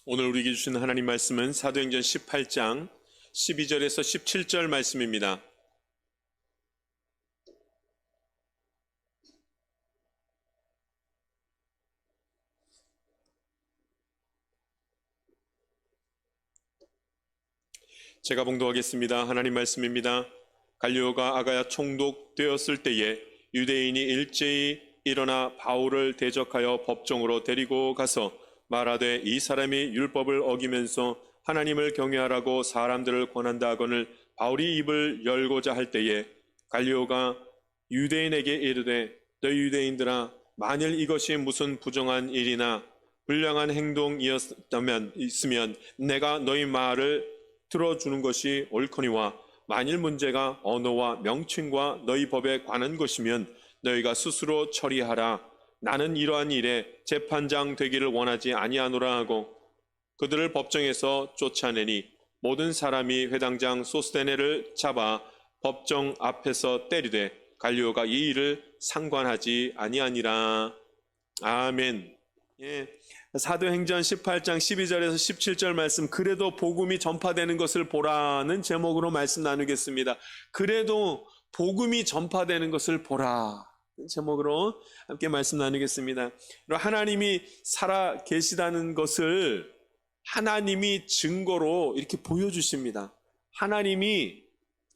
오늘 우리에게 주신 하나님 말씀은 사도행전 18장 12절에서 17절 말씀입니다. 제가 봉독하겠습니다. 하나님 말씀입니다. 갈리오가 아가야 총독되었을 때에 유대인이 일제히 일어나 바울을 대적하여 법정으로 데리고 가서 말하되 이 사람이 율법을 어기면서 하나님을 경외하라고 사람들을 권한다 하거늘 바울이 입을 열고자 할 때에 갈리오가 유대인에게 이르되 너희 유대인들아 만일 이것이 무슨 부정한 일이나 불량한 행동이었다면 있으면 내가 너희 말을 들어주는 것이 옳거니와 만일 문제가 언어와 명칭과 너희 법에 관한 것이면 너희가 스스로 처리하라. 나는 이러한 일에 재판장 되기를 원하지 아니하노라 하고 그들을 법정에서 쫓아내니 모든 사람이 회당장 소스데네를 잡아 법정 앞에서 때리되 갈리오가 이 일을 상관하지 아니하니라. 아멘. 사도행전 18장 12절에서 17절 말씀, 그래도 복음이 전파되는 것을 보라는 제목으로 말씀 나누겠습니다. 그래도 복음이 전파되는 것을 보라 제목으로 함께 말씀 나누겠습니다. 하나님이 살아 계시다는 것을 하나님이 증거로 이렇게 보여주십니다. 하나님이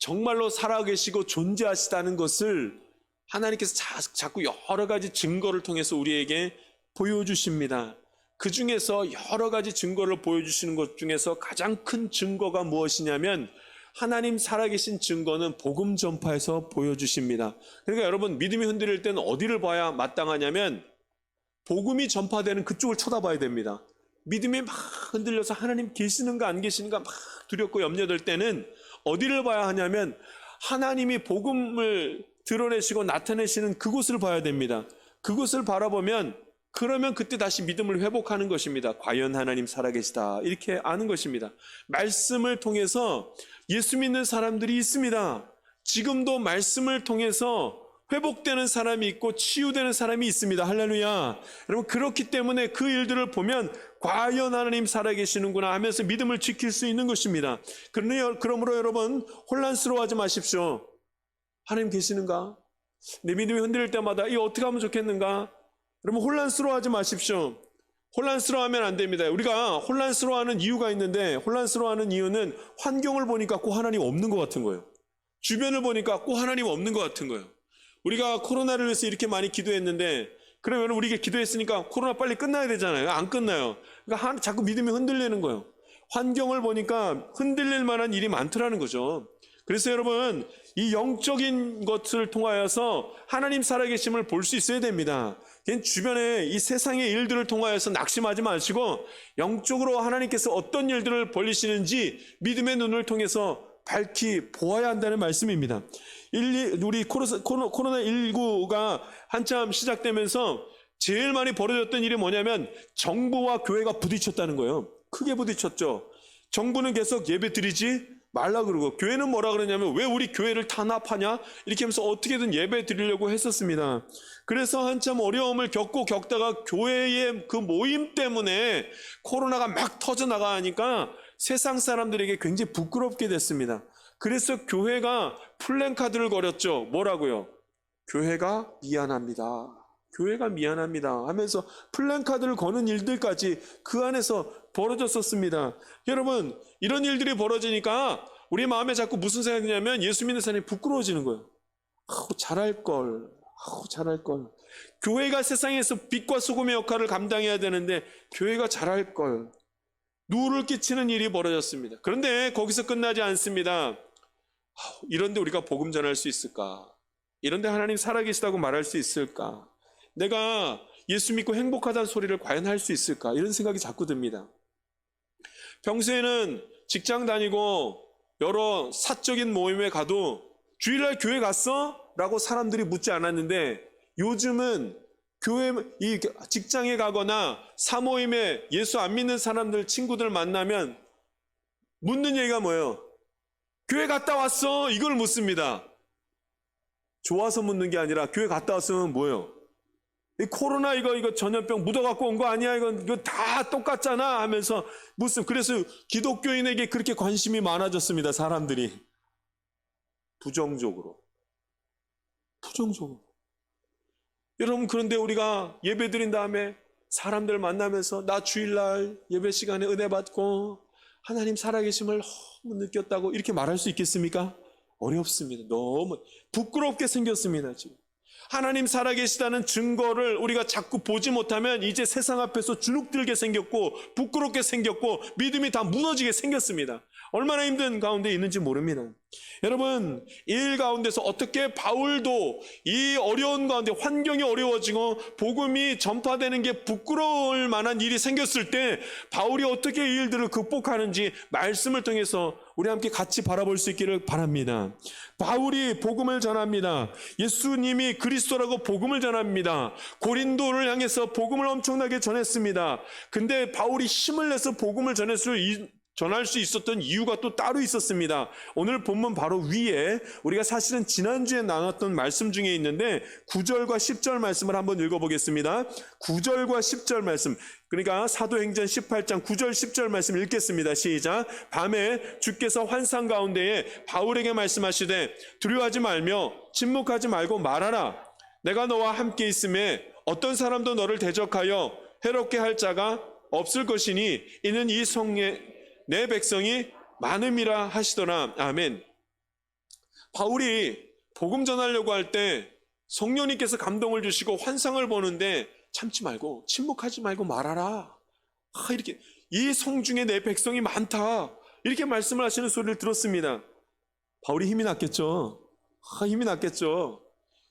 정말로 살아 계시고 존재하시다는 것을 하나님께서 자꾸 여러 가지 증거를 통해서 우리에게 보여주십니다. 그 중에서 여러 가지 증거를 보여주시는 것 중에서 가장 큰 증거가 무엇이냐면 하나님 살아계신 증거는 복음 전파에서 보여주십니다. 그러니까 여러분, 믿음이 흔들릴 때는 어디를 봐야 마땅하냐면 복음이 전파되는 그쪽을 쳐다봐야 됩니다. 믿음이 막 흔들려서 하나님 계시는가 안 계시는가 막 두렵고 염려될 때는 어디를 봐야 하냐면 하나님이 복음을 드러내시고 나타내시는 그곳을 봐야 됩니다. 그곳을 바라보면 그러면 그때 다시 믿음을 회복하는 것입니다. 과연 하나님 살아계시다 이렇게 아는 것입니다. 말씀을 통해서 예수 믿는 사람들이 있습니다. 지금도 말씀을 통해서 회복되는 사람이 있고 치유되는 사람이 있습니다. 할렐루야. 여러분, 그렇기 때문에 그 일들을 보면 과연 하나님 살아계시는구나 하면서 믿음을 지킬 수 있는 것입니다. 그러므로 여러분, 혼란스러워하지 마십시오. 하나님 계시는가? 내 믿음이 흔들릴 때마다 이거 어떻게 하면 좋겠는가? 여러분, 혼란스러워하지 마십시오. 혼란스러워하면 안 됩니다. 우리가 혼란스러워하는 이유가 있는데, 혼란스러워하는 이유는 환경을 보니까 꼭 하나님 없는 것 같은 거예요. 주변을 보니까 꼭 하나님 없는 것 같은 거예요. 우리가 코로나를 위해서 이렇게 많이 기도했는데, 그러면 우리가 기도했으니까 코로나 빨리 끝나야 되잖아요. 안 끝나요. 그러니까 자꾸 믿음이 흔들리는 거예요. 환경을 보니까 흔들릴 만한 일이 많더라는 거죠. 그래서 여러분, 이 영적인 것을 통하여서 하나님 살아계심을 볼 수 있어야 됩니다. 주변에 이 세상의 일들을 통하여서 낙심하지 마시고 영적으로 하나님께서 어떤 일들을 벌리시는지 믿음의 눈을 통해서 밝히 보아야 한다는 말씀입니다. 우리 코로나19가 한참 시작되면서 제일 많이 벌어졌던 일이 뭐냐면 정부와 교회가 부딪혔다는 거예요. 크게 부딪혔죠. 정부는 계속 예배 드리지 말라 그러고 교회는 뭐라 그러냐면 왜 우리 교회를 탄압하냐 이렇게 하면서 어떻게든 예배 드리려고 했었습니다. 그래서 한참 어려움을 겪다가 교회의 그 모임 때문에 코로나가 막 터져나가니까 세상 사람들에게 굉장히 부끄럽게 됐습니다. 그래서 교회가 플랜카드를 걸었죠. 뭐라고요? 교회가 미안합니다. 교회가 미안합니다 하면서 플랜카드를 거는 일들까지 그 안에서 벌어졌었습니다. 여러분, 이런 일들이 벌어지니까 우리 마음에 자꾸 무슨 생각이 드냐면 예수 믿는 사람이 부끄러워지는 거예요. 잘할걸. 교회가 세상에서 빛과 소금의 역할을 감당해야 되는데 교회가 잘할걸. 누를 끼치는 일이 벌어졌습니다. 그런데 거기서 끝나지 않습니다. 이런데 우리가 복음 전할 수 있을까? 이런데 하나님 살아계시다고 말할 수 있을까? 내가 예수 믿고 행복하다는 소리를 과연 할 수 있을까? 이런 생각이 자꾸 듭니다. 평소에는 직장 다니고 여러 사적인 모임에 가도 주일날 교회 갔어? 라고 사람들이 묻지 않았는데 요즘은 이 직장에 가거나 사모임에 예수 안 믿는 사람들, 친구들 만나면 묻는 얘기가 뭐예요? 교회 갔다 왔어? 이걸 묻습니다. 좋아서 묻는 게 아니라 교회 갔다 왔으면 뭐예요? 이 코로나 이거 전염병 묻어갖고 온 거 아니야? 이거 다 똑같잖아 하면서 그래서 기독교인에게 그렇게 관심이 많아졌습니다. 사람들이. 부정적으로. 여러분, 그런데 우리가 예배 드린 다음에 사람들 만나면서 나 주일날 예배 시간에 은혜 받고 하나님 살아계심을 너무 느꼈다고 이렇게 말할 수 있겠습니까? 어렵습니다. 너무 부끄럽게 생겼습니다. 지금 하나님 살아계시다는 증거를 우리가 자꾸 보지 못하면 이제 세상 앞에서 주눅들게 생겼고 부끄럽게 생겼고 믿음이 다 무너지게 생겼습니다. 얼마나 힘든 가운데 있는지 모릅니다. 여러분, 이 일 가운데서 어떻게 바울도 이 어려운 가운데 환경이 어려워지고 복음이 전파되는 게 부끄러울 만한 일이 생겼을 때 바울이 어떻게 이 일들을 극복하는지 말씀을 통해서 우리 함께 같이 바라볼 수 있기를 바랍니다. 바울이 복음을 전합니다. 예수님이 그리스도라고 복음을 전합니다. 고린도를 향해서 복음을 엄청나게 전했습니다. 근데 바울이 힘을 내서 복음을 전할 수 있었던 이유가 또 따로 있었습니다. 오늘 본문 바로 위에 우리가 사실은 지난주에 나눴던 말씀 중에 있는데 9절과 10절 말씀을 한번 읽어보겠습니다. 9절과 10절 말씀, 그러니까 사도행전 18장 9절 10절 말씀 읽겠습니다. 시작. 밤에 주께서 환상 가운데에 바울에게 말씀하시되 두려워하지 말며 침묵하지 말고 말하라. 내가 너와 함께 있음에 어떤 사람도 너를 대적하여 해롭게 할 자가 없을 것이니 이는 이 성에 내 백성이 많음이라 하시더라. 아멘. 바울이 복음 전하려고 할 때 성령님께서 감동을 주시고 환상을 보는데 참지 말고 침묵하지 말고 말하라. 이렇게 이 성중에 내 백성이 많다. 이렇게 말씀을 하시는 소리를 들었습니다. 바울이 힘이 났겠죠. 힘이 났겠죠.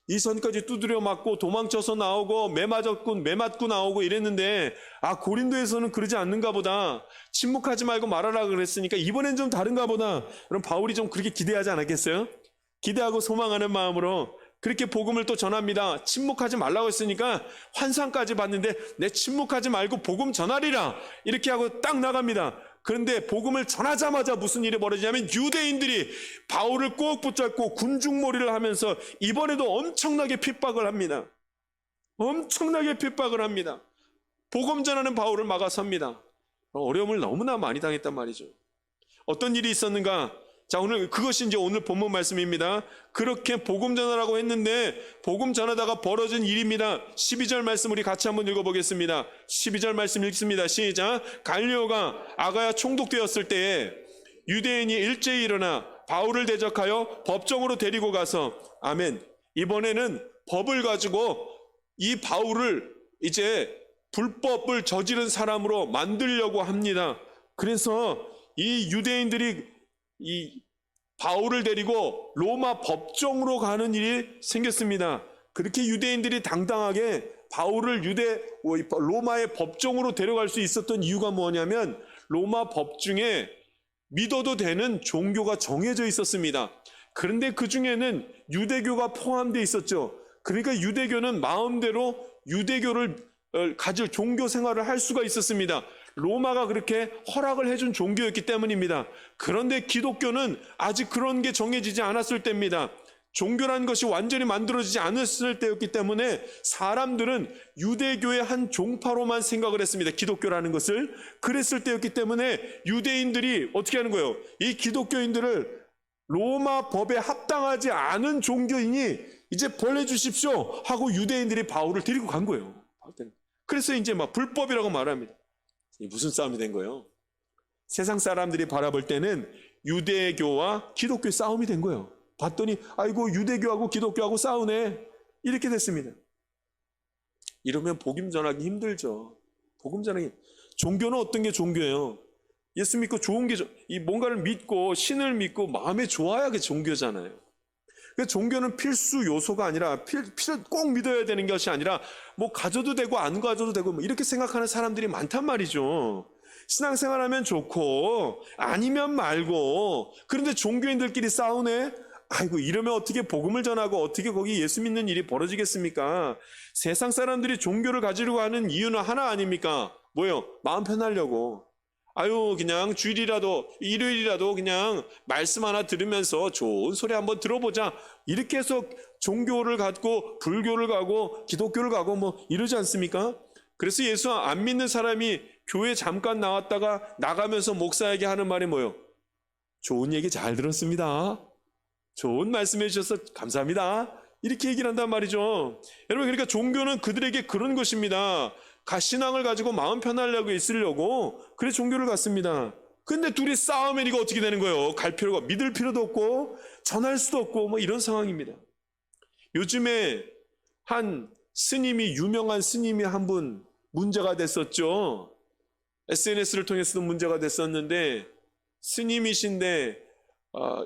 이 선까지 두드려 맞고 도망쳐서 나오고 매 맞고 나오고 이랬는데 고린도에서는 그러지 않는가 보다. 침묵하지 말고 말하라 그랬으니까 이번엔 좀 다른가 보다. 그럼 바울이 좀 그렇게 기대하지 않았겠어요? 기대하고 소망하는 마음으로 그렇게 복음을 또 전합니다. 침묵하지 말라고 했으니까 환상까지 봤는데 내 침묵하지 말고 복음 전하리라 이렇게 하고 딱 나갑니다. 그런데 복음을 전하자마자 무슨 일이 벌어지냐면 유대인들이 바울을 꼭 붙잡고 군중몰이를 하면서 이번에도 엄청나게 핍박을 합니다. 엄청나게 핍박을 합니다. 복음 전하는 바울을 막아섭니다. 어려움을 너무나 많이 당했단 말이죠. 어떤 일이 있었는가? 자, 그것이 이제 오늘 본문 말씀입니다. 그렇게 복음 전하라고 했는데 복음 전하다가 벌어진 일입니다. 12절 말씀 우리 같이 한번 읽어보겠습니다. 12절 말씀 읽습니다. 시작. 갈리오가 아가야 총독되었을 때에 유대인이 일제히 일어나 바울을 대적하여 법정으로 데리고 가서 아멘. 이번에는 법을 가지고 이 바울을 이제 불법을 저지른 사람으로 만들려고 합니다. 그래서 이 유대인들이 이 바울을 데리고 로마 법정으로 가는 일이 생겼습니다. 그렇게 유대인들이 당당하게 바울을 로마의 법정으로 데려갈 수 있었던 이유가 뭐냐면 로마 법중에 믿어도 되는 종교가 정해져 있었습니다. 그런데 그 중에는 유대교가 포함되어 있었죠. 그러니까 유대교는 마음대로 유대교를 가질 종교 생활을 할 수가 있었습니다. 로마가 그렇게 허락을 해준 종교였기 때문입니다. 그런데 기독교는 아직 그런 게 정해지지 않았을 때입니다. 종교라는 것이 완전히 만들어지지 않았을 때였기 때문에 사람들은 유대교의 한 종파로만 생각을 했습니다. 기독교라는 것을. 그랬을 때였기 때문에 유대인들이 어떻게 하는 거예요? 이 기독교인들을 로마 법에 합당하지 않은 종교이니 이제 벌해 주십시오 하고 유대인들이 바울을 데리고 간 거예요. 그래서 이제 막 불법이라고 말합니다. 무슨 싸움이 된 거예요? 세상 사람들이 바라볼 때는 유대교와 기독교의 싸움이 된 거예요. 봤더니 아이고 유대교하고 기독교하고 싸우네. 이렇게 됐습니다. 이러면 복음 전하기 힘들죠. 복음 전하기. 종교는 어떤 게 종교예요? 예수 믿고 좋은 게 이 뭔가를 믿고 신을 믿고 마음에 좋아야 그게 종교잖아요. 그러니까 종교는 필수 요소가 아니라 꼭 믿어야 되는 것이 아니라 뭐 가져도 되고 안 가져도 되고 뭐 이렇게 생각하는 사람들이 많단 말이죠. 신앙생활하면 좋고 아니면 말고. 그런데 종교인들끼리 싸우네. 아이고 이러면 어떻게 복음을 전하고 어떻게 거기 예수 믿는 일이 벌어지겠습니까? 세상 사람들이 종교를 가지려고 하는 이유는 하나 아닙니까? 뭐예요? 마음 편하려고. 아유 그냥 주일이라도 일요일이라도 그냥 말씀 하나 들으면서 좋은 소리 한번 들어보자. 이렇게 해서 종교를 갖고 불교를 가고 기독교를 가고 뭐 이러지 않습니까? 그래서 예수 안 믿는 사람이 교회 잠깐 나왔다가 나가면서 목사에게 하는 말이 뭐예요? 좋은 얘기 잘 들었습니다. 좋은 말씀해 주셔서 감사합니다. 이렇게 얘기를 한단 말이죠. 여러분, 그러니까 종교는 그들에게 그런 것입니다. 신앙을 가지고 마음 편하려고 있으려고 그래 종교를 갔습니다. 근데 둘이 싸우면 이거 어떻게 되는 거예요? 갈 필요가, 믿을 필요도 없고 전할 수도 없고 뭐 이런 상황입니다. 요즘에 한 스님이, 유명한 스님이 한 분 문제가 됐었죠. SNS를 통해서도 문제가 됐었는데, 스님이신데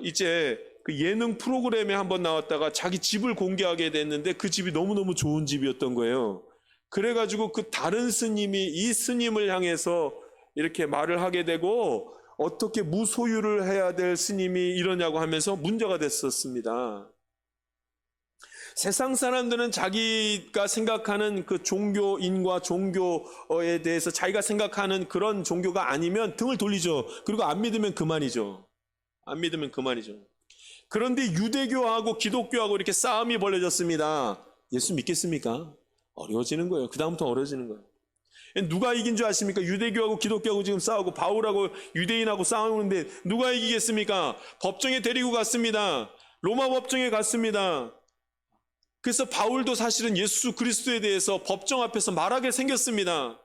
이제 그 예능 프로그램에 한번 나왔다가 자기 집을 공개하게 됐는데 그 집이 너무너무 좋은 집이었던 거예요. 그래가지고 그 다른 스님이 이 스님을 향해서 이렇게 말을 하게 되고, 어떻게 무소유를 해야 될 스님이 이러냐고 하면서 문제가 됐었습니다. 세상 사람들은 자기가 생각하는 그 종교인과 종교에 대해서 자기가 생각하는 그런 종교가 아니면 등을 돌리죠. 그리고 안 믿으면 그만이죠. 안 믿으면 그만이죠. 그런데 유대교하고 기독교하고 이렇게 싸움이 벌어졌습니다. 예수 믿겠습니까? 어려워지는 거예요. 그 다음부터 어려워지는 거예요. 누가 이긴 줄 아십니까? 유대교하고 기독교하고 지금 싸우고 바울하고 유대인하고 싸우는데 누가 이기겠습니까? 법정에 데리고 갔습니다. 로마 법정에 갔습니다. 그래서 바울도 사실은 예수 그리스도에 대해서 법정 앞에서 말하게 생겼습니다.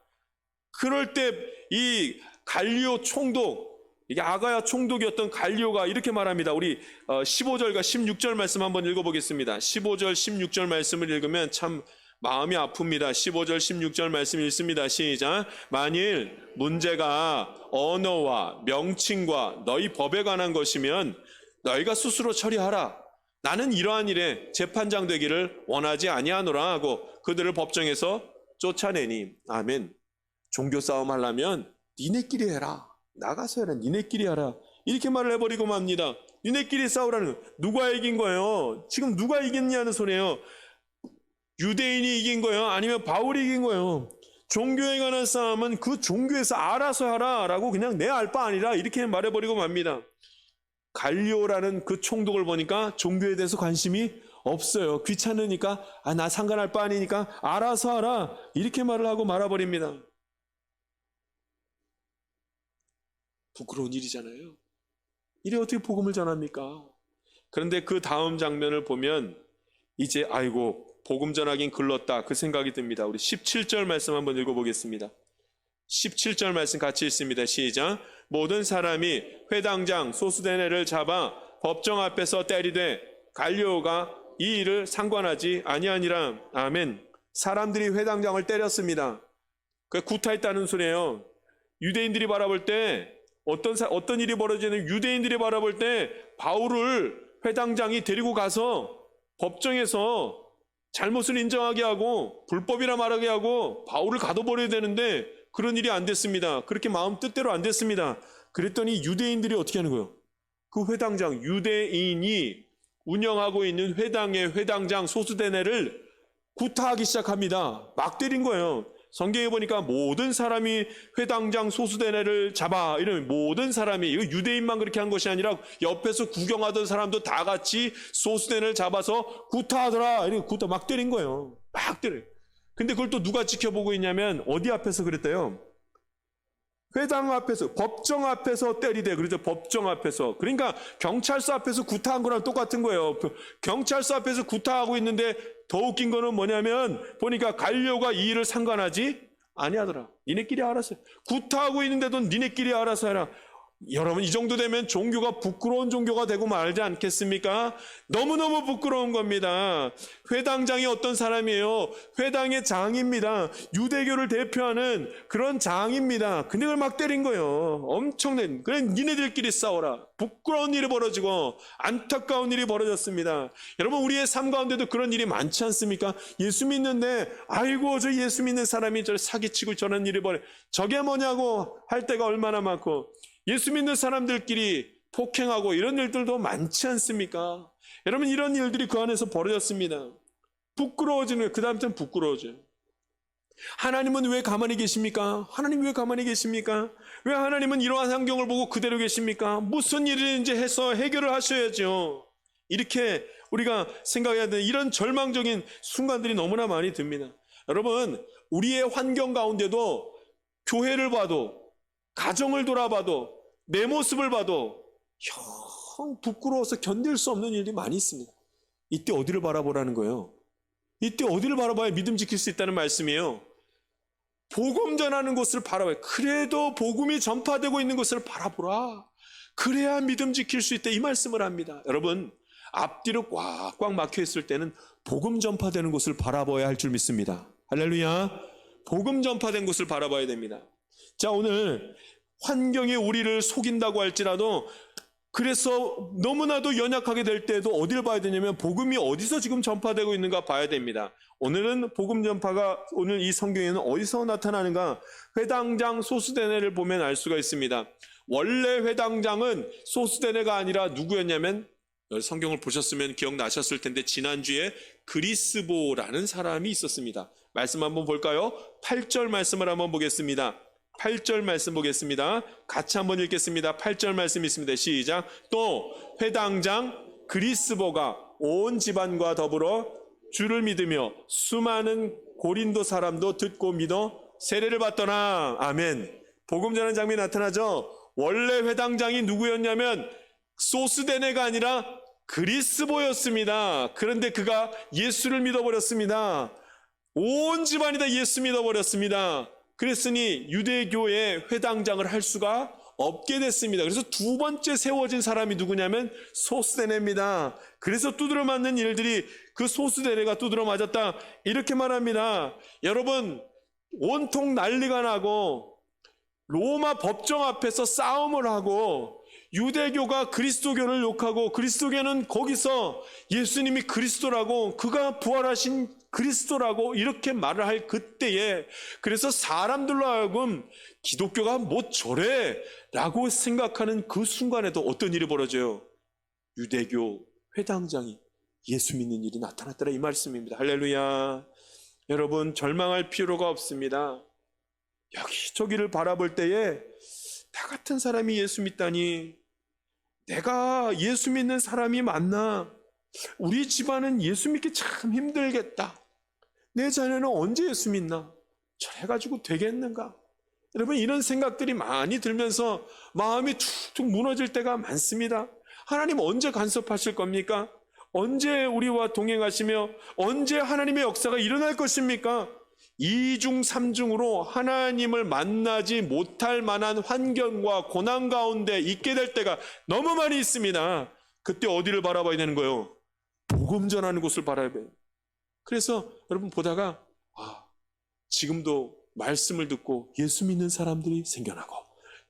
그럴 때 이 갈리오 총독, 이게 아가야 총독이었던 갈리오가 이렇게 말합니다. 우리 15절과 16절 말씀 한번 읽어보겠습니다. 15절 16절 말씀을 읽으면 참 마음이 아픕니다. 15절 16절 말씀 읽습니다. 시작. 만일 문제가 언어와 명칭과 너희 법에 관한 것이면 너희가 스스로 처리하라. 나는 이러한 일에 재판장 되기를 원하지 아니하노라 하고 그들을 법정에서 쫓아내니. 아멘. 종교 싸움 하려면 니네끼리 해라. 나가서 해라. 니네끼리 하라. 이렇게 말을 해버리고 맙니다. 니네끼리 싸우라는, 누가 이긴 거예요? 지금 누가 이겼냐는 소리예요. 유대인이 이긴 거예요? 아니면 바울이 이긴 거예요? 종교에 관한 싸움은 그 종교에서 알아서 하라 라고 그냥 내 알 바 아니라 이렇게 말해버리고 맙니다. 갈리오라는 그 총독을 보니까 종교에 대해서 관심이 없어요. 귀찮으니까 나 상관할 바 아니니까 알아서 하라 이렇게 말을 하고 말아버립니다. 부끄러운 일이잖아요. 이래 어떻게 복음을 전합니까? 그런데 그 다음 장면을 보면 이제 아이고 복음 전하긴 글렀다 그 생각이 듭니다. 우리 17절 말씀 한번 읽어보겠습니다. 17절 말씀 같이 읽습니다. 시작. 모든 사람이 회당장 소스데네를 잡아 법정 앞에서 때리되 갈리오가 이 일을 상관하지 아니하니라. 아멘. 사람들이 회당장을 때렸습니다. 그 구타했다는 소리예요. 유대인들이 바라볼 때 어떤 일이 벌어지는, 유대인들이 바라볼 때 바울을 회당장이 데리고 가서 법정에서 잘못을 인정하게 하고 불법이라 말하게 하고 바울을 가둬버려야 되는데 그런 일이 안 됐습니다. 그렇게 마음 뜻대로 안 됐습니다. 그랬더니 유대인들이 어떻게 하는 거예요? 그 회당장, 유대인이 운영하고 있는 회당의 회당장 소스데네를 구타하기 시작합니다. 막 때린 거예요. 성경에 보니까 모든 사람이 회당장 소스데네를 잡아 이러면 모든 사람이, 이거 유대인만 그렇게 한 것이 아니라 옆에서 구경하던 사람도 다 같이 소스데네를 잡아서 구타하더라. 이렇게 구타 막 때린 거예요. 막 때려요. 근데 그걸 또 누가 지켜보고 있냐면 어디 앞에서 그랬대요? 회당 앞에서, 법정 앞에서 때리대. 그러죠. 법정 앞에서. 그러니까 경찰서 앞에서 구타한 거랑 똑같은 거예요. 경찰서 앞에서 구타하고 있는데 더 웃긴 거는 뭐냐면 보니까 갈리오가 이 일을 상관하지 아니하더라. 니네끼리 알아서 해. 구타하고 있는데도 니네끼리 알아서 해라. 여러분, 이 정도 되면 종교가 부끄러운 종교가 되고 말지 않겠습니까? 너무너무 부끄러운 겁니다. 회당장이 어떤 사람이에요? 회당의 장입니다. 유대교를 대표하는 그런 장입니다. 근데 그걸 막 때린 거예요. 엄청난. 그래, 니네들끼리 싸워라. 부끄러운 일이 벌어지고 안타까운 일이 벌어졌습니다. 여러분, 우리의 삶 가운데도 그런 일이 많지 않습니까? 예수 믿는데 아이고 저 예수 믿는 사람이 저를 사기치고 저런 일이 벌어. 저게 뭐냐고 할 때가 얼마나 많고, 예수 믿는 사람들끼리 폭행하고 이런 일들도 많지 않습니까? 여러분, 이런 일들이 그 안에서 벌어졌습니다. 부끄러워지는, 그 다음부터는 부끄러워져요. 하나님은 왜 가만히 계십니까? 하나님 왜 가만히 계십니까? 왜 하나님은 이러한 환경을 보고 그대로 계십니까? 무슨 일인지 해서 해결을 하셔야죠. 이렇게 우리가 생각해야 되는 이런 절망적인 순간들이 너무나 많이 듭니다. 여러분, 우리의 환경 가운데도 교회를 봐도, 가정을 돌아봐도, 내 모습을 봐도 영 부끄러워서 견딜 수 없는 일이 많이 있습니다. 이때 어디를 바라보라는 거예요? 이때 어디를 바라봐야 믿음 지킬 수 있다는 말씀이에요. 복음 전하는 곳을 바라봐요. 그래도 복음이 전파되고 있는 곳을 바라보라. 그래야 믿음 지킬 수 있다, 이 말씀을 합니다. 여러분, 앞뒤로 꽉꽉 막혀 있을 때는 복음 전파되는 곳을 바라봐야 할 줄 믿습니다. 할렐루야. 복음 전파된 곳을 바라봐야 됩니다. 자, 오늘 환경이 우리를 속인다고 할지라도, 그래서 너무나도 연약하게 될 때도 어디를 봐야 되냐면 복음이 어디서 지금 전파되고 있는가 봐야 됩니다. 오늘은 복음 전파가 오늘 이 성경에는 어디서 나타나는가? 회당장 소스데네를 보면 알 수가 있습니다. 원래 회당장은 소스데네가 아니라 누구였냐면, 성경을 보셨으면 기억나셨을 텐데 지난주에 그리스보라는 사람이 있었습니다. 말씀 한번 볼까요? 8절 말씀을 한번 보겠습니다. 8절 말씀 보겠습니다. 같이 한번 읽겠습니다. 8절 말씀 있습니다. 시작. 또 회당장 그리스보가 온 집안과 더불어 주를 믿으며 수많은 고린도 사람도 듣고 믿어 세례를 받더라. 아멘. 복음 전하는 장면이 나타나죠. 원래 회당장이 누구였냐면 소스데네가 아니라 그리스보였습니다. 그런데 그가 예수를 믿어버렸습니다. 온 집안이 다 예수 믿어버렸습니다. 그랬으니 유대교의 회당장을 할 수가 없게 됐습니다. 그래서 두 번째 세워진 사람이 누구냐면 소스데네입니다. 그래서 두드려 맞는 일들이 그 소스데네가 두드려 맞았다, 이렇게 말합니다. 여러분, 온통 난리가 나고 로마 법정 앞에서 싸움을 하고 유대교가 그리스도교를 욕하고 그리스도교는 거기서 예수님이 그리스도라고, 그가 부활하신 그리스도라고 이렇게 말을 할 그때에, 그래서 사람들로 하여금 기독교가 뭐 저래 라고 생각하는 그 순간에도 어떤 일이 벌어져요? 유대교 회당장이 예수 믿는 일이 나타났더라, 이 말씀입니다. 할렐루야. 여러분, 절망할 필요가 없습니다. 여기저기를 바라볼 때에 나 같은 사람이 예수 믿다니, 내가 예수 믿는 사람이 맞나? 우리 집안은 예수 믿기 참 힘들겠다. 내 자녀는 언제 예수 믿나? 저래가지고 되겠는가? 여러분, 이런 생각들이 많이 들면서 마음이 툭툭 무너질 때가 많습니다. 하나님 언제 간섭하실 겁니까? 언제 우리와 동행하시며 언제 하나님의 역사가 일어날 것입니까? 2중 3중으로 하나님을 만나지 못할 만한 환경과 고난 가운데 있게 될 때가 너무 많이 있습니다. 그때 어디를 바라봐야 되는 거예요? 복음 전하는 곳을 바라봐야 돼요. 그래서 여러분 보다가 지금도 말씀을 듣고 예수 믿는 사람들이 생겨나고,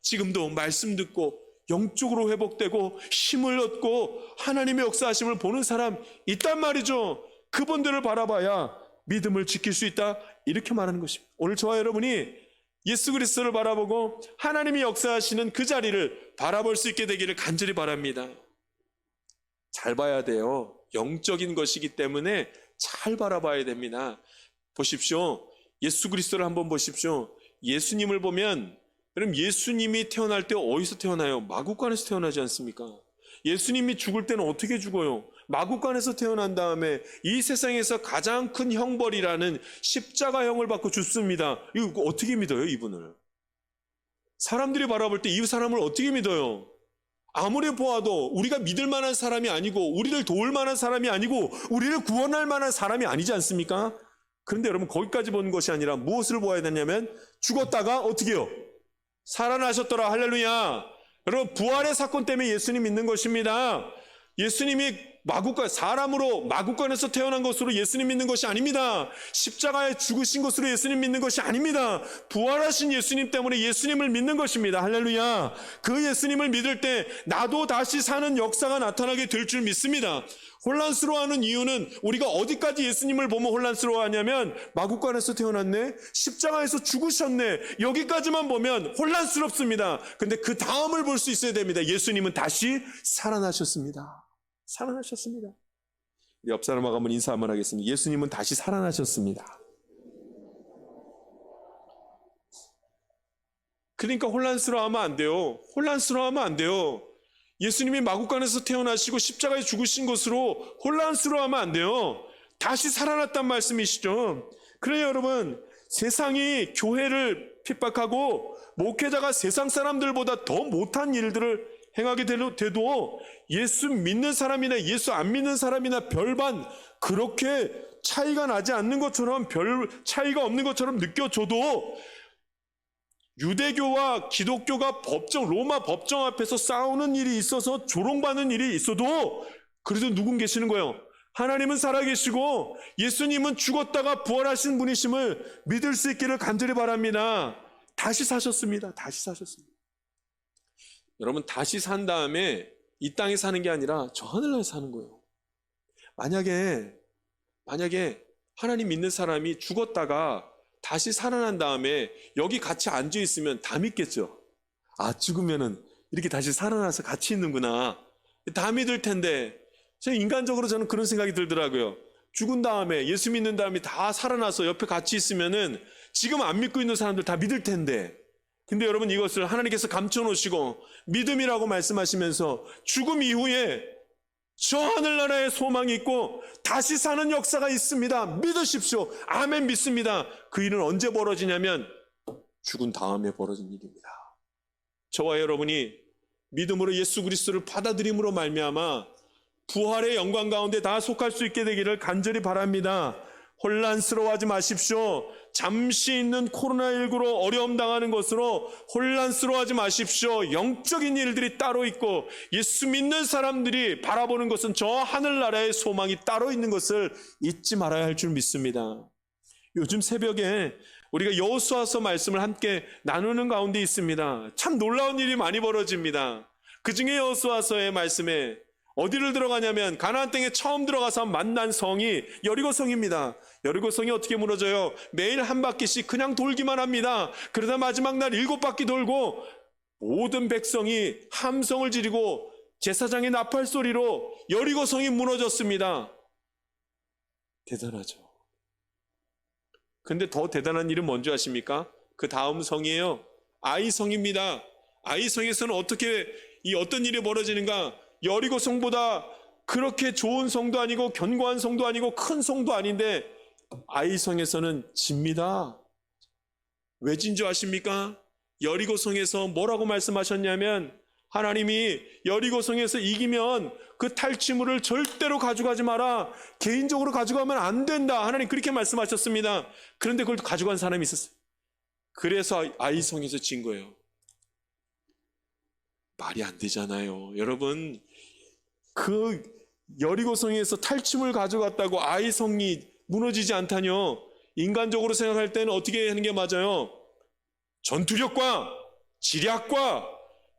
지금도 말씀 듣고 영적으로 회복되고 힘을 얻고 하나님의 역사하심을 보는 사람 있단 말이죠. 그분들을 바라봐야 믿음을 지킬 수 있다, 이렇게 말하는 것입니다. 오늘 저와 여러분이 예수 그리스도를 바라보고 하나님이 역사하시는 그 자리를 바라볼 수 있게 되기를 간절히 바랍니다. 잘 봐야 돼요. 영적인 것이기 때문에 잘 바라봐야 됩니다. 보십시오. 예수 그리스도를 한번 보십시오. 예수님을 보면, 그럼 예수님이 태어날 때 어디서 태어나요? 마구간에서 태어나지 않습니까? 예수님이 죽을 때는 어떻게 죽어요? 마구간에서 태어난 다음에 이 세상에서 가장 큰 형벌이라는 십자가형을 받고 죽습니다. 이거 어떻게 믿어요, 이분을? 사람들이 바라볼 때 이 사람을 어떻게 믿어요? 아무리 보아도 우리가 믿을 만한 사람이 아니고, 우리를 도울 만한 사람이 아니고, 우리를 구원할 만한 사람이 아니지 않습니까? 그런데 여러분, 거기까지 보는 것이 아니라 무엇을 보아야 되냐면, 죽었다가 어떻게 해요? 살아나셨더라. 할렐루야. 여러분, 부활의 사건 때문에 예수님 믿는 것입니다. 예수님이 사람으로 마구간에서 태어난 것으로 예수님 믿는 것이 아닙니다. 십자가에 죽으신 것으로 예수님 믿는 것이 아닙니다. 부활하신 예수님 때문에 예수님을 믿는 것입니다. 할렐루야. 그 예수님을 믿을 때 나도 다시 사는 역사가 나타나게 될 줄 믿습니다. 혼란스러워하는 이유는, 우리가 어디까지 예수님을 보면 혼란스러워하냐면, 마구간에서 태어났네, 십자가에서 죽으셨네, 여기까지만 보면 혼란스럽습니다. 근데 그 다음을 볼 수 있어야 됩니다. 예수님은 다시 살아나셨습니다. 살아나셨습니다. 옆 사람하고 한번 인사 한번 하겠습니다. 예수님은 다시 살아나셨습니다. 그러니까 혼란스러워하면 안 돼요. 혼란스러워하면 안 돼요. 예수님이 마구간에서 태어나시고 십자가에 죽으신 것으로 혼란스러워하면 안 돼요. 다시 살아났단 말씀이시죠. 그래요, 여러분. 세상이 교회를 핍박하고 목회자가 세상 사람들보다 더 못한 일들을 행하게 돼도 예수 믿는 사람이나 예수 안 믿는 사람이나 별반 그렇게 차이가 나지 않는 것처럼, 별 차이가 없는 것처럼 느껴져도 유대교와 기독교가 로마 법정 앞에서 싸우는 일이 있어서 조롱받는 일이 있어도 그래도 누군 계시는 거예요. 하나님은 살아계시고 예수님은 죽었다가 부활하신 분이심을 믿을 수 있기를 간절히 바랍니다. 다시 사셨습니다. 다시 사셨습니다. 여러분, 다시 산 다음에 이 땅에 사는 게 아니라 저 하늘나라에 사는 거예요. 만약에 하나님 믿는 사람이 죽었다가 다시 살아난 다음에 여기 같이 앉아 있으면 다 믿겠죠. 아, 죽으면은 이렇게 다시 살아나서 같이 있는구나. 다 믿을 텐데, 인간적으로 저는 그런 생각이 들더라고요. 죽은 다음에, 예수 믿는 다음에 다 살아나서 옆에 같이 있으면은 지금 안 믿고 있는 사람들 다 믿을 텐데, 근데 여러분, 이것을 하나님께서 감춰놓으시고 믿음이라고 말씀하시면서 죽음 이후에 저 하늘나라에 소망이 있고 다시 사는 역사가 있습니다. 믿으십시오. 아멘, 믿습니다. 그 일은 언제 벌어지냐면 죽은 다음에 벌어진 일입니다. 저와 여러분이 믿음으로 예수 그리스도를 받아들임으로 말미암아 부활의 영광 가운데 다 속할 수 있게 되기를 간절히 바랍니다. 혼란스러워하지 마십시오. 잠시 있는 코로나19로 어려움 당하는 것으로 혼란스러워하지 마십시오. 영적인 일들이 따로 있고 예수 믿는 사람들이 바라보는 것은 저 하늘나라의 소망이 따로 있는 것을 잊지 말아야 할 줄 믿습니다. 요즘 새벽에 우리가 여호수아서 말씀을 함께 나누는 가운데 있습니다. 참 놀라운 일이 많이 벌어집니다. 그중에 여호수아서의 말씀에 어디를 들어가냐면 가나안 땅에 처음 들어가서 만난 성이 여리고성입니다. 여리고성이 어떻게 무너져요? 매일 한 바퀴씩 그냥 돌기만 합니다. 그러다 마지막 날 7바퀴 돌고 모든 백성이 함성을 지르고 제사장의 나팔 소리로 여리고성이 무너졌습니다. 대단하죠. 근데 더 대단한 일은 뭔지 아십니까? 그 다음 성이에요. 아이성입니다. 아이성에서는 어떤 일이 벌어지는가? 여리고 성보다 그렇게 좋은 성도 아니고 견고한 성도 아니고 큰 성도 아닌데 아이성에서는 집니다. 왜 진 줄 아십니까? 여리고 성에서 뭐라고 말씀하셨냐면 하나님이 여리고 성에서 이기면 그 탈취물을 절대로 가져가지 마라. 개인적으로 가져가면 안 된다. 하나님 그렇게 말씀하셨습니다. 그런데 그걸 가져간 사람이 있었어요. 그래서 아이성에서 진 거예요. 말이 안 되잖아요. 여러분, 그 여리고성에서 탈취물 가져갔다고 아이성이 무너지지 않다뇨. 인간적으로 생각할 때는 어떻게 하는 게 맞아요? 전투력과 지략과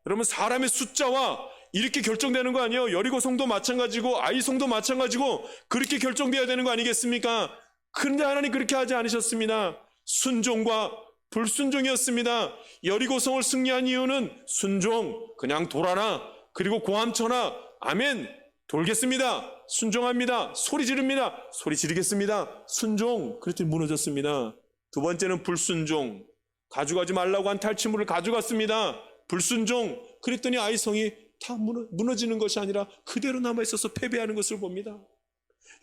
여러분 사람의 숫자와 이렇게 결정되는 거 아니에요? 여리고성도 마찬가지고 아이성도 마찬가지고 그렇게 결정돼야 되는 거 아니겠습니까? 그런데 하나님 그렇게 하지 않으셨습니다. 순종과 불순종이었습니다. 여리고성을 승리한 이유는 순종, 그냥 돌아라. 그리고 고함 쳐라. 아멘. 돌겠습니다. 순종합니다. 소리 지릅니다. 소리 지르겠습니다. 순종. 그랬더니 무너졌습니다. 두 번째는 불순종. 가져가지 말라고 한 탈취물을 가져갔습니다. 불순종. 그랬더니 아이성이 다 무너지는 것이 아니라 그대로 남아있어서 패배하는 것을 봅니다.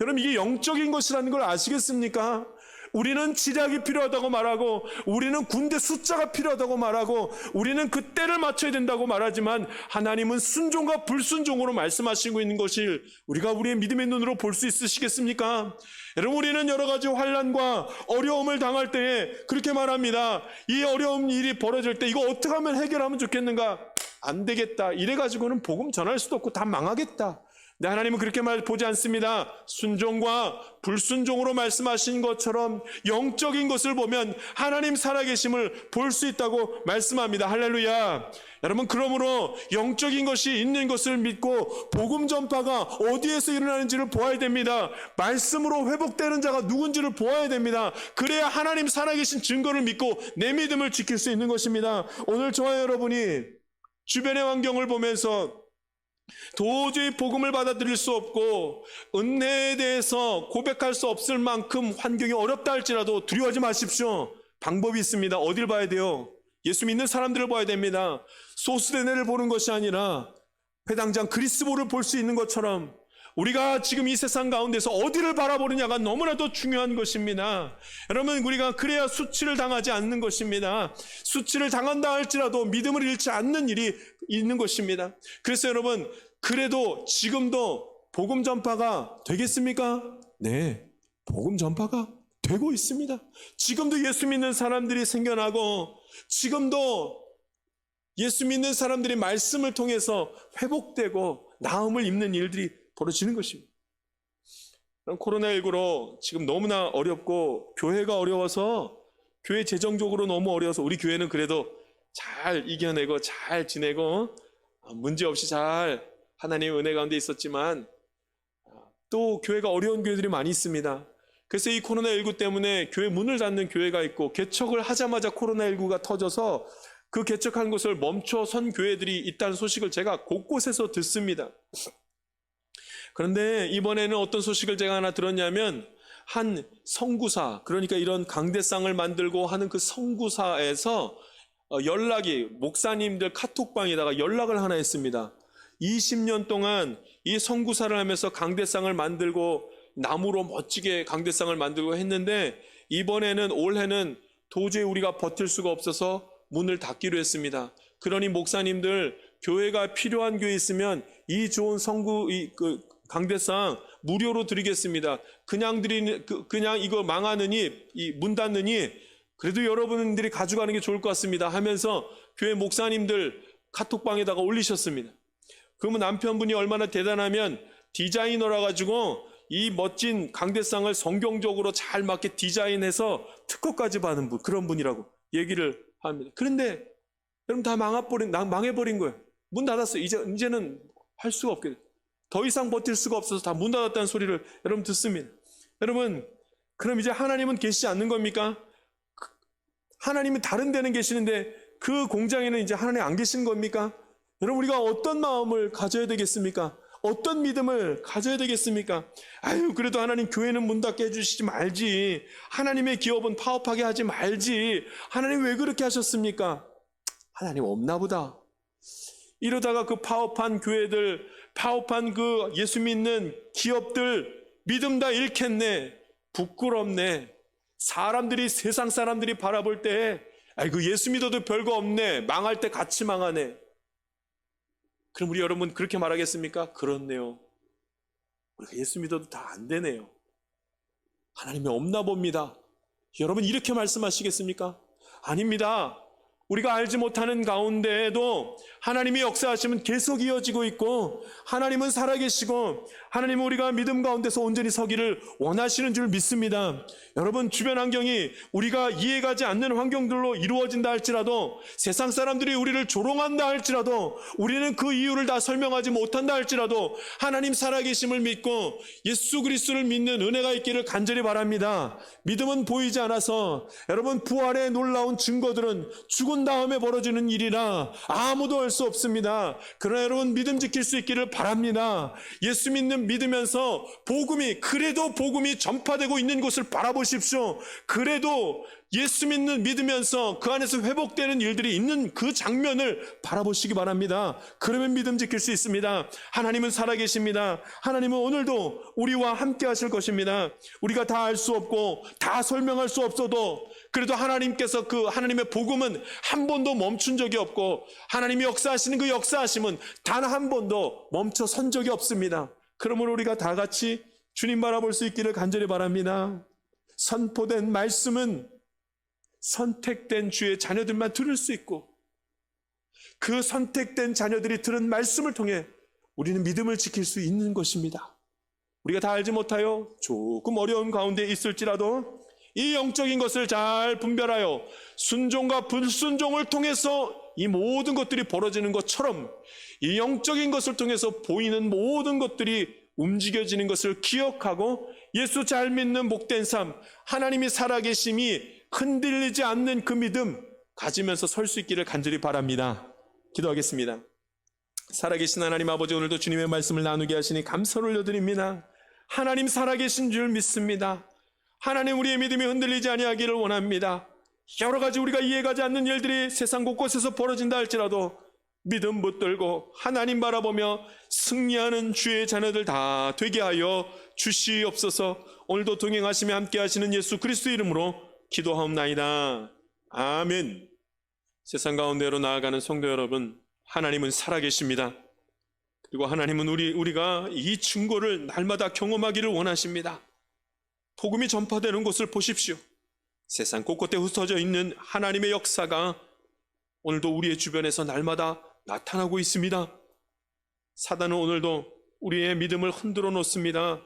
여러분, 이게 영적인 것이라는 걸 아시겠습니까? 우리는 지략이 필요하다고 말하고 우리는 군대 숫자가 필요하다고 말하고 우리는 그 때를 맞춰야 된다고 말하지만 하나님은 순종과 불순종으로 말씀하시고 있는 것을 우리가 우리의 믿음의 눈으로 볼 수 있으시겠습니까? 여러분, 우리는 여러 가지 환난과 어려움을 당할 때에 그렇게 말합니다. 이 어려운 일이 벌어질 때 이거 어떻게 하면 해결하면 좋겠는가? 안 되겠다. 이래가지고는 복음 전할 수도 없고 다 망하겠다. 네, 하나님은 그렇게 보지 않습니다. 순종과 불순종으로 말씀하신 것처럼 영적인 것을 보면 하나님 살아계심을 볼 수 있다고 말씀합니다. 할렐루야. 여러분, 그러므로 영적인 것이 있는 것을 믿고 복음 전파가 어디에서 일어나는지를 보아야 됩니다. 말씀으로 회복되는 자가 누군지를 보아야 됩니다. 그래야 하나님 살아계신 증거를 믿고 내 믿음을 지킬 수 있는 것입니다. 오늘 저와 여러분이 주변의 환경을 보면서 도저히 복음을 받아들일 수 없고 은혜에 대해서 고백할 수 없을 만큼 환경이 어렵다 할지라도 두려워하지 마십시오. 방법이 있습니다. 어딜 봐야 돼요? 예수 믿는 사람들을 봐야 됩니다. 소수대내를 보는 것이 아니라 회당장 그리스도를 볼 수 있는 것처럼 우리가 지금 이 세상 가운데서 어디를 바라보느냐가 너무나도 중요한 것입니다. 여러분, 우리가 그래야 수치를 당하지 않는 것입니다. 수치를 당한다 할지라도 믿음을 잃지 않는 일이 있는 것입니다. 그래서 여러분, 그래도 지금도 복음 전파가 되겠습니까? 네, 복음 전파가 되고 있습니다. 지금도 예수 믿는 사람들이 생겨나고, 지금도 예수 믿는 사람들이 말씀을 통해서 회복되고 나음을 입는 일들이 벌어지는 것입니다. 코로나19로 지금 너무나 어렵고 교회가 어려워서, 교회 재정적으로 너무 어려워서 우리 교회는 그래도 잘 이겨내고 잘 지내고 문제없이 잘 하나님의 은혜 가운데 있었지만, 또 교회가 어려운 교회들이 많이 있습니다. 그래서 이 코로나19 때문에 교회 문을 닫는 교회가 있고, 개척을 하자마자 코로나19가 터져서 그 개척한 것을 멈춰선 교회들이 있다는 소식을 제가 곳곳에서 듣습니다. 그런데 이번에는 어떤 소식을 제가 하나 들었냐면, 한 성구사, 그러니까 이런 강대상을 만들고 하는 그 성구사에서 연락이, 목사님들 카톡방에다가 연락을 하나 했습니다. 20년 동안 이 성구사를 하면서 강대상을 만들고 나무로 멋지게 강대상을 만들고 했는데, 이번에는 올해는 도저히 우리가 버틸 수가 없어서 문을 닫기로 했습니다. 그러니 목사님들, 교회가 필요한 교회 있으면 이 좋은 강대상 무료로 드리겠습니다. 그냥 이거 망하느니, 문 닫느니 그래도 여러분들이 가져가는 게 좋을 것 같습니다 하면서 교회 목사님들 카톡방에다가 올리셨습니다. 그러면 남편분이 얼마나 대단하면 디자이너라 가지고 이 멋진 강대상을 성경적으로 잘 맞게 디자인해서 특허까지 받은 분, 그런 분이라고 얘기를 합니다. 그런데 여러분, 다 망해버린 거예요. 문 닫았어요. 이제는 할 수가 없게 돼요. 더 이상 버틸 수가 없어서 다 문 닫았다는 소리를 여러분 듣습니다. 여러분, 그럼 이제 하나님은 계시지 않는 겁니까? 하나님은 다른 데는 계시는데 그 공장에는 이제 하나님 안 계시는 겁니까? 여러분, 우리가 어떤 마음을 가져야 되겠습니까? 어떤 믿음을 가져야 되겠습니까? 아유, 그래도 하나님 교회는 문 닫게 해주시지 말지, 하나님의 기업은 파업하게 하지 말지, 하나님 왜 그렇게 하셨습니까? 하나님 없나 보다. 이러다가 그 파업한 교회들, 파업한 그 예수 믿는 기업들 믿음 다 잃겠네, 부끄럽네. 세상 사람들이 바라볼 때, 아이고 예수 믿어도 별거 없네, 망할 때 같이 망하네. 그럼 우리 여러분 그렇게 말하겠습니까? 그렇네요. 우리가 예수 믿어도 다 안 되네요. 하나님이 없나 봅니다. 여러분 이렇게 말씀하시겠습니까? 아닙니다. 우리가 알지 못하는 가운데에도 하나님이 역사하시면 계속 이어지고 있고, 하나님은 살아계시고, 하나님은 우리가 믿음 가운데서 온전히 서기를 원하시는 줄 믿습니다. 여러분, 주변 환경이 우리가 이해가지 않는 환경들로 이루어진다 할지라도, 세상 사람들이 우리를 조롱한다 할지라도, 우리는 그 이유를 다 설명하지 못한다 할지라도 하나님 살아계심을 믿고 예수 그리스도를 믿는 은혜가 있기를 간절히 바랍니다. 믿음은 보이지 않아서, 여러분 부활의 놀라운 증거들은 죽은 다음에 벌어지는 일이라 아무도 알 수 없습니다. 그러나 여러분 믿음 지킬 수 있기를 바랍니다. 예수 믿으면서 그래도 복음이 전파되고 있는 곳을 바라보십시오. 그래도 예수 믿으면서 그 안에서 회복되는 일들이 있는 그 장면을 바라보시기 바랍니다. 그러면 믿음 지킬 수 있습니다. 하나님은 살아계십니다. 하나님은 오늘도 우리와 함께 하실 것입니다. 우리가 다 알 수 없고 다 설명할 수 없어도 그래도 하나님께서 그 하나님의 복음은 한 번도 멈춘 적이 없고, 하나님이 역사하시는 그 역사하심은 단 한 번도 멈춰 선 적이 없습니다. 그러므로 우리가 다 같이 주님 바라볼 수 있기를 간절히 바랍니다. 선포된 말씀은 선택된 주의 자녀들만 들을 수 있고, 그 선택된 자녀들이 들은 말씀을 통해 우리는 믿음을 지킬 수 있는 것입니다. 우리가 다 알지 못하여 조금 어려운 가운데 있을지라도 이 영적인 것을 잘 분별하여 순종과 불순종을 통해서 이 모든 것들이 벌어지는 것처럼, 이 영적인 것을 통해서 보이는 모든 것들이 움직여지는 것을 기억하고 예수 잘 믿는 복된 삶, 하나님이 살아계심이 흔들리지 않는 그 믿음 가지면서 설 수 있기를 간절히 바랍니다. 기도하겠습니다. 살아계신 하나님 아버지, 오늘도 주님의 말씀을 나누게 하시니 감사를 올려드립니다. 하나님 살아계신 줄 믿습니다. 하나님, 우리의 믿음이 흔들리지 아니하기를 원합니다. 여러 가지 우리가 이해가지 않는 일들이 세상 곳곳에서 벌어진다 할지라도 믿음 붙들고 하나님 바라보며 승리하는 주의 자녀들 다 되게 하여 주시옵소서. 오늘도 동행하시며 함께 하시는 예수 그리스도 이름으로 기도하옵나이다. 아멘. 세상 가운데로 나아가는 성도 여러분, 하나님은 살아계십니다. 그리고 하나님은 우리가 이 증거를 날마다 경험하기를 원하십니다. 복음이 전파되는 곳을 보십시오. 세상 곳곳에 흩어져 있는 하나님의 역사가 오늘도 우리의 주변에서 날마다 나타나고 있습니다. 사단은 오늘도 우리의 믿음을 흔들어 놓습니다.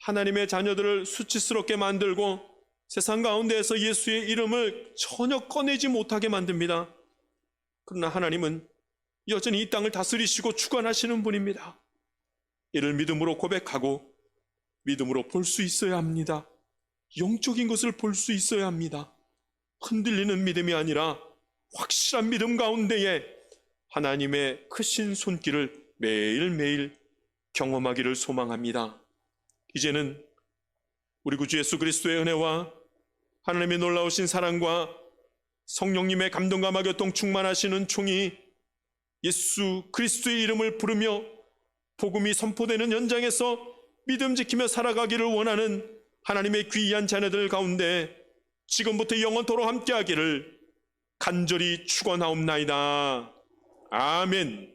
하나님의 자녀들을 수치스럽게 만들고 세상 가운데에서 예수의 이름을 전혀 꺼내지 못하게 만듭니다. 그러나 하나님은 여전히 이 땅을 다스리시고 주관하시는 분입니다. 이를 믿음으로 고백하고 믿음으로 볼 수 있어야 합니다. 영적인 것을 볼 수 있어야 합니다. 흔들리는 믿음이 아니라 확실한 믿음 가운데에 하나님의 크신 손길을 매일매일 경험하기를 소망합니다. 이제는 우리 구주 예수 그리스도의 은혜와 하나님의 놀라우신 사랑과 성령님의 감동과 마교통 충만하시는 총이 예수 그리스도의 이름을 부르며 복음이 선포되는 현장에서 믿음 지키며 살아가기를 원하는 하나님의 귀한 자녀들 가운데 지금부터 영원토록 함께하기를 간절히 축원하옵나이다. 아멘.